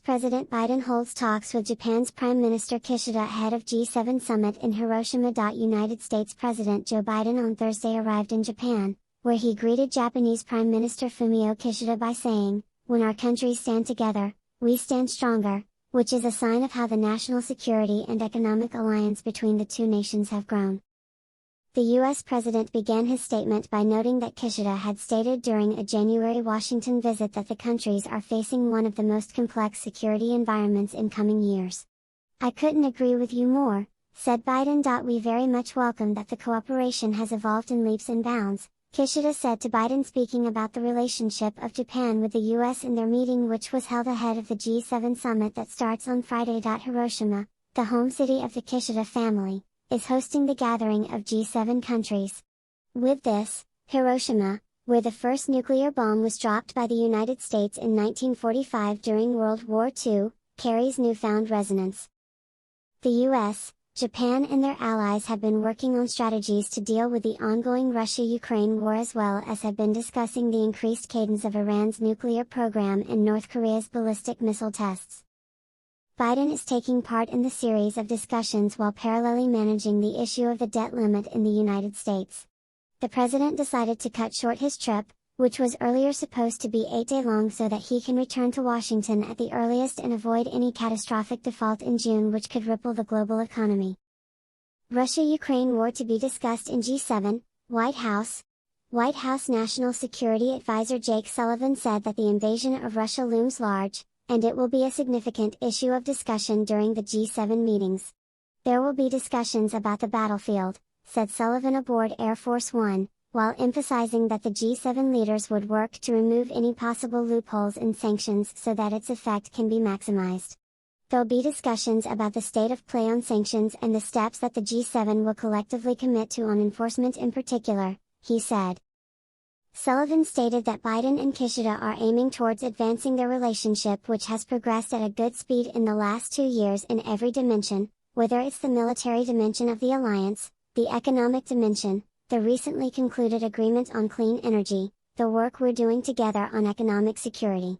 President Biden holds talks with Japan's Prime Minister Kishida ahead of G7 summit in Hiroshima. United States President Joe Biden on Thursday arrived in Japan, where he greeted Japanese Prime Minister Fumio Kishida by saying, "When our countries stand together, we stand stronger," which is a sign of how the national security and economic alliance between the two nations have grown. The U.S. President began his statement by noting that Kishida had stated during a January Washington visit that the countries are facing one of the most complex security environments in coming years. "I couldn't agree with you more," said Biden. "We very much welcome that the cooperation has evolved in leaps and bounds," Kishida said to Biden, speaking about the relationship of Japan with the U.S. in their meeting, which was held ahead of the G7 summit that starts on Friday. Hiroshima, the home city of the Kishida family, is hosting the gathering of G7 countries. With this, Hiroshima, where the first nuclear bomb was dropped by the United States in 1945 during World War II, carries newfound resonance. The U.S., Japan and their allies have been working on strategies to deal with the ongoing Russia-Ukraine war, as well as have been discussing the increased cadence of Iran's nuclear program and North Korea's ballistic missile tests. Biden is taking part in the series of discussions while parallelly managing the issue of the debt limit in the United States. The president decided to cut short his trip, which was earlier supposed to be 8 days long, so that he can return to Washington at the earliest and avoid any catastrophic default in June, which could ripple the global economy. Russia-Ukraine war to be discussed in G7, White House. White House National Security Advisor Jake Sullivan said that the invasion of Russia looms large, and it will be a significant issue of discussion during the G7 meetings. "There will be discussions about the battlefield," said Sullivan aboard Air Force One, while emphasizing that the G7 leaders would work to remove any possible loopholes in sanctions so that its effect can be maximized. "There'll be discussions about the state of play on sanctions and the steps that the G7 will collectively commit to on enforcement in particular," he said. Sullivan stated that Biden and Kishida are aiming towards advancing their relationship, which has progressed at a good speed in the last 2 years in every dimension, whether it's the military dimension of the alliance, the economic dimension, the recently concluded agreement on clean energy, the work we're doing together on economic security.